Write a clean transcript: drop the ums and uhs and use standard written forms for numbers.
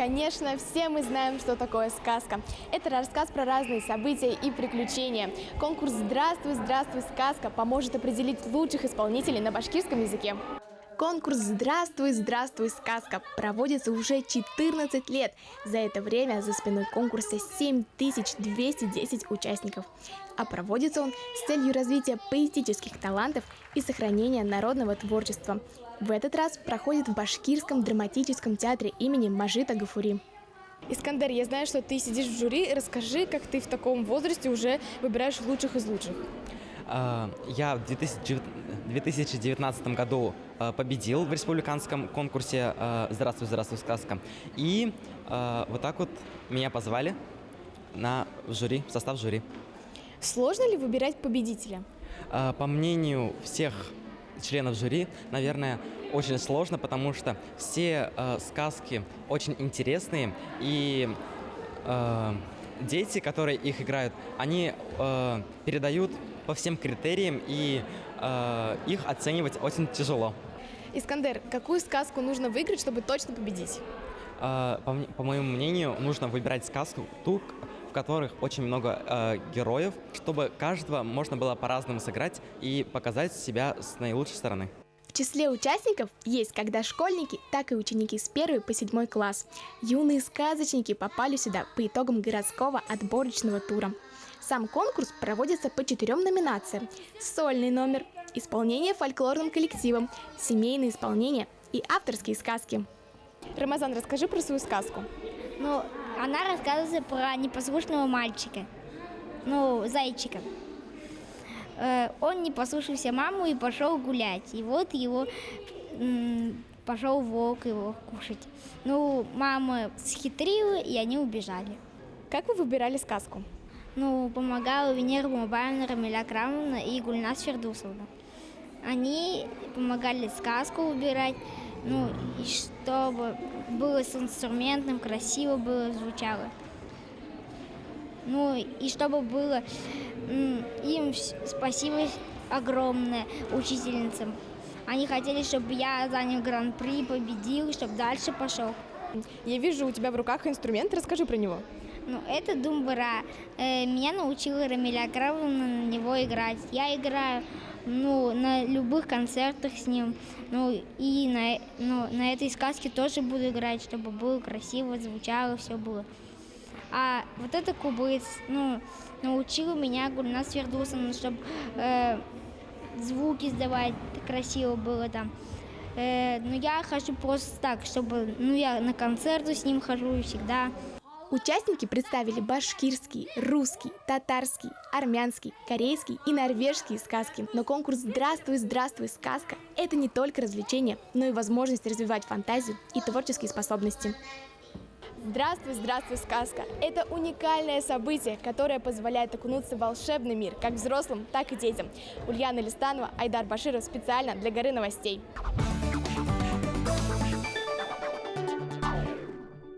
Конечно, все мы знаем, что такое сказка. Это рассказ про разные события и приключения. Конкурс «Здравствуй, здравствуй, сказка» поможет определить лучших исполнителей на башкирском языке. Конкурс «Здравствуй, здравствуй, сказка» проводится уже 14 лет. За это время за спиной конкурса 7210 участников. А проводится он с целью развития поэтических талантов и сохранения народного творчества. В этот раз проходит в Башкирском драматическом театре имени Мажита Гафури. Искандер, я знаю, что ты сидишь в жюри. Расскажи, как ты в таком возрасте уже выбираешь лучших из лучших. Я в 2019 году победил в республиканском конкурсе «Здравствуй, здравствуй, сказка». И вот так вот меня позвали в жюри, в состав жюри. Сложно ли выбирать победителя? По мнению всех членов жюри, наверное, очень сложно, потому что все сказки очень интересные, и дети, которые их играют, они передают по всем критериям, и их оценивать очень тяжело. Искандер, какую сказку нужно выиграть, чтобы точно победить? По моему мнению, нужно выбирать сказку ту, в которых очень много героев, чтобы каждого можно было по-разному сыграть и показать себя с наилучшей стороны. В числе участников есть как дошкольники, так и ученики с 1 по 7 класс. Юные сказочники попали сюда по итогам городского отборочного тура. Сам конкурс проводится по 4 номинациям: сольный номер, исполнение фольклорным коллективом, семейное исполнение и авторские сказки. Рамазан, расскажи про свою сказку. Она рассказывается про непослушного мальчика, зайчика. Он не послушался маму и пошел гулять. И вот его пошел волк его кушать. Мама схитрила, и они убежали. Как вы выбирали сказку? Помогала Венера Мубаевна, Рамиля Крамовна и Гульнас Фердусовна. Они помогали сказку выбирать, и чтобы было с инструментом, красиво было, звучало. И чтобы было им спасибо огромное учительницам. Они хотели, чтобы я занял гран-при, победил, чтобы дальше пошел. Я вижу у тебя в руках инструмент, расскажи про него. Это думбара. Меня научила Рамиля Крамовна на него играть. Я играю на любых концертах с ним. И на этой сказке тоже буду играть, чтобы было красиво, звучало, все было. А вот это кубыц, научила меня Гульнас Фердусовна, чтобы звуки сдавать красиво было там. Я хожу просто так, чтобы, я на концерты с ним хожу всегда. Участники представили башкирские, русские, татарские, армянские, корейские и норвежские сказки. Но конкурс «Здравствуй, здравствуй, сказка» – это не только развлечение, но и возможность развивать фантазию и творческие способности. «Здравствуй, здравствуй, сказка» – это уникальное событие, которое позволяет окунуться в волшебный мир как взрослым, так и детям. Ульяна Листанова, Айдар Баширов специально для «Горы новостей».